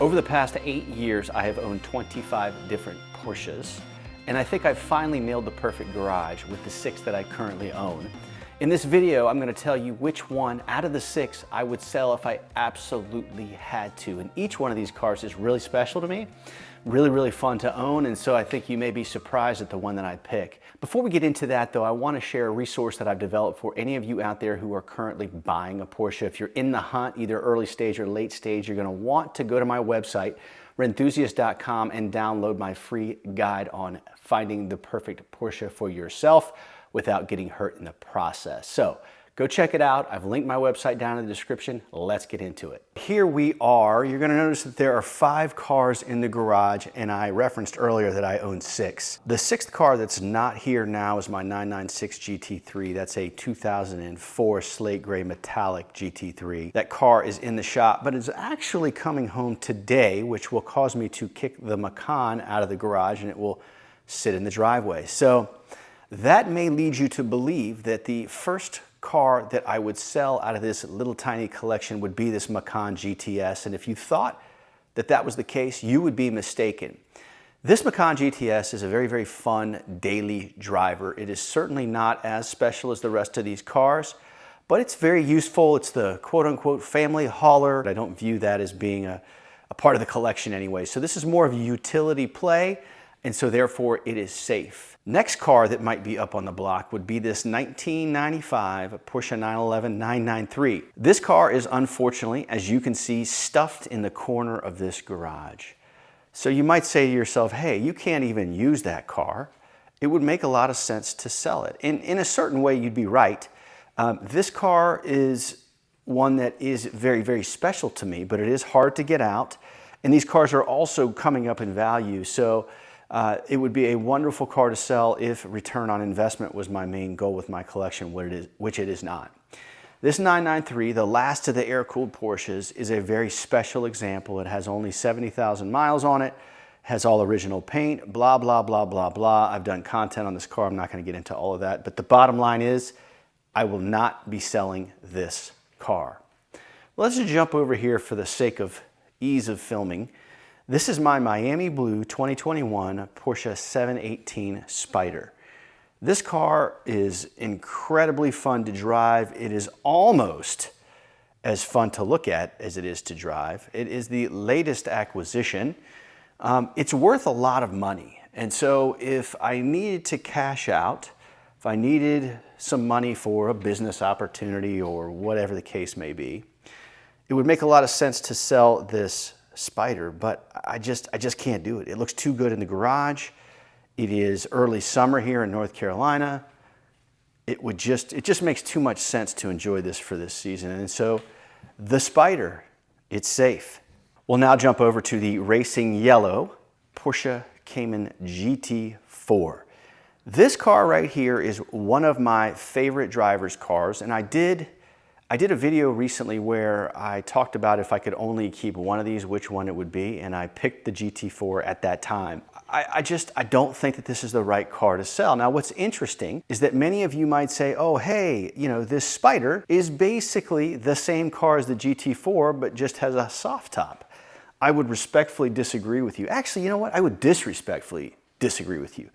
Over the past 8 years, I have owned 25 different Porsches, and I think I've finally nailed the perfect garage with the 6 that I currently own. In this video, I'm going to tell you which one out of the 6 I would sell if I absolutely had to. And each one of these cars is really special to me, really fun to own, and so I think you may be surprised at the one that I pick. Before we get into that though, I want to share a resource that I've developed for any of you out there who are currently buying a Porsche. If you're in the hunt, either early stage or late stage, you're going to want to go to my website, Renthusiast.com, and download my free guide on finding the perfect Porsche for yourself without getting hurt in the process. So go check it out. I've linked my website down in the description. Let's get into it. Here we are. You're gonna notice that there are 5 cars in the garage, and I referenced earlier that I own 6. The 6th car that's not here now is my 996 GT3. That's a 2004 slate gray metallic GT3. That car is in the shop, but it's actually coming home today, which will cause me to kick the Macan out of the garage and it will sit in the driveway. So that may lead you to believe that the first car that I would sell out of this little tiny collection would be this Macan GTS. And if you thought that that was the case, you would be mistaken. This Macan GTS is a very fun daily driver. It is certainly not as special as the rest of these cars, but it's very useful. It's the quote-unquote family hauler. I don't view that as being a part of the collection anyway. So this is more of a utility play, and so therefore it is safe. Next car that might be up on the block would be this 1995 Porsche 911 993. This car is unfortunately, as you can see, stuffed in the corner of this garage. So you might say to yourself, hey, you can't even use that car. It would make a lot of sense to sell it. In a certain way, you'd be right. This car is one that is very special to me, but it is hard to get out. And these cars are also coming up in value. So it would be a wonderful car to sell if return on investment was my main goal with my collection, which it is not. This 993, the last of the air-cooled Porsches, is a very special example. It has only 70,000 miles on it, has all original paint, blah. I've done content on this car. I'm not going to get into all of that. But the bottom line is, I will not be selling this car. Let's just jump over here for the sake of ease of filming. This is my Miami Blue 2021 Porsche 718 Spyder. This car is incredibly fun to drive. It is almost as fun to look at as it is to drive. It is the latest acquisition. It's worth a lot of money. And so if I needed to cash out, if I needed some money for a business opportunity or whatever the case may be, it would make a lot of sense to sell this Spyder, but I just can't do it. It looks too good in the garage. It is early summer here in North Carolina. It just makes too much sense to enjoy this for this season. And so the Spyder, it's safe. We'll now jump over to the racing yellow Porsche Cayman GT4. This car right here is one of my favorite driver's cars, and I did a video recently where I talked about if I could only keep one of these, which one it would be, and I picked the GT4 at that time. I don't think that this is the right car to sell. Now, what's interesting is that many of you might say, oh, hey, you know, this Spyder is basically the same car as the GT4, but just has a soft top. I would respectfully disagree with you. Actually, you know what? I would disrespectfully disagree with you.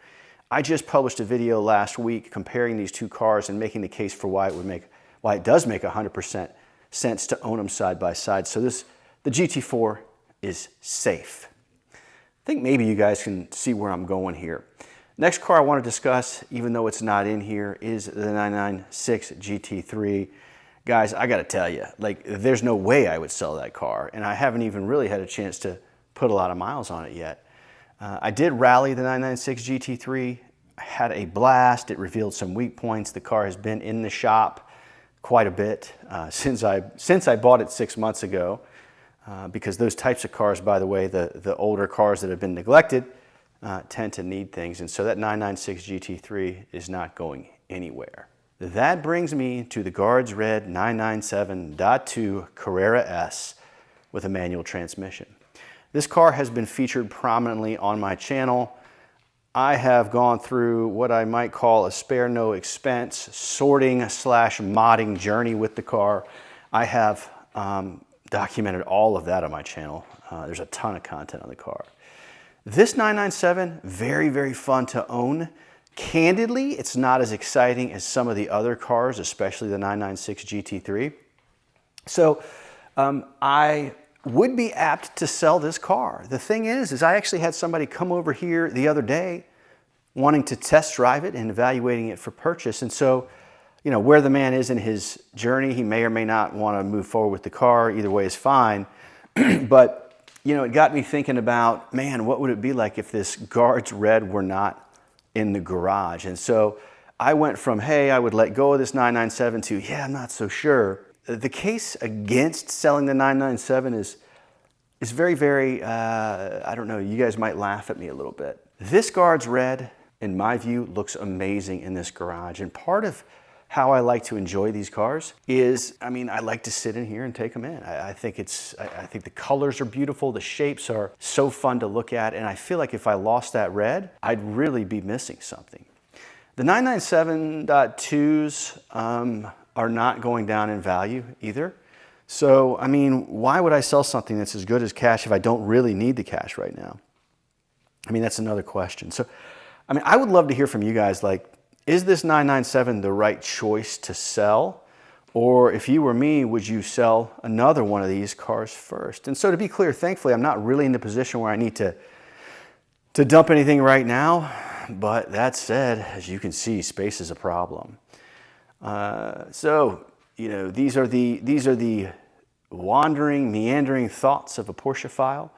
I just published a video last week comparing these two cars and making the case for why it does make 100% sense to own them side by side. So the GT4 is safe. I think maybe you guys can see where I'm going here. Next car I want to discuss, even though it's not in here, is the 996 GT3. Guys, I got to tell you, like, there's no way I would sell that car, and I haven't even really had a chance to put a lot of miles on it yet. I did rally the 996 GT3. I had a blast. It revealed some weak points. The car has been in the shop quite a bit since I bought it 6 months ago, because those types of cars, by the way, the older cars that have been neglected, tend to need things, and so that 996 GT3 is not going anywhere. That brings me to the Guards Red 997.2 Carrera S with a manual transmission. This car has been featured prominently on my channel. I have gone through what I might call a spare no expense sorting / modding journey with the car. I have documented all of that on my channel. There's a ton of content on the car. This 997, very, very fun to own. Candidly, it's not as exciting as some of the other cars, especially the 996 GT3. So I would be apt to sell this car. The thing is I actually had somebody come over here the other day wanting to test drive it and evaluating it for purchase. And so, you know, where the man is in his journey, he may or may not want to move forward with the car. Either way is fine. But, you know, it got me thinking about, man, what would it be like if this Guards Red were not in the garage? And so I went from, hey, I would let go of this 997 to, yeah, I'm not so sure. The case against selling the 997 is very, very, I don't know, you guys might laugh at me a little bit. This Guards Red, in my view, looks amazing in this garage. And part of how I like to enjoy these cars is, I mean, I like to sit in here and take them in. I think the colors are beautiful, the shapes are so fun to look at, and I feel like if I lost that red, I'd really be missing something. The 997.2s are not going down in value either. So, I mean, why would I sell something that's as good as cash if I don't really need the cash right now? I mean, that's another question. So, I mean, I would love to hear from you guys, like, is this 997 the right choice to sell? Or if you were me, would you sell another one of these cars first? And so to be clear, thankfully, I'm not really in the position where I need to dump anything right now. But that said, as you can see, space is a problem. So, you know, these are the wandering, meandering thoughts of a Porscheophile.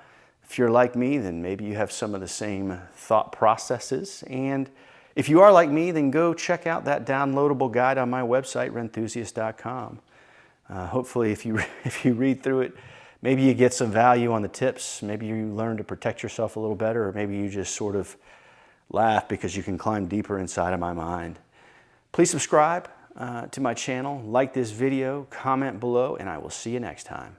If you're like me, then maybe you have some of the same thought processes. And if you are like me, then go check out that downloadable guide on my website, Renthusiast.com. Hopefully, if you read through it, maybe you get some value on the tips. Maybe you learn to protect yourself a little better, or maybe you just sort of laugh because you can climb deeper inside of my mind. Please subscribe to my channel, like this video, comment below, and I will see you next time.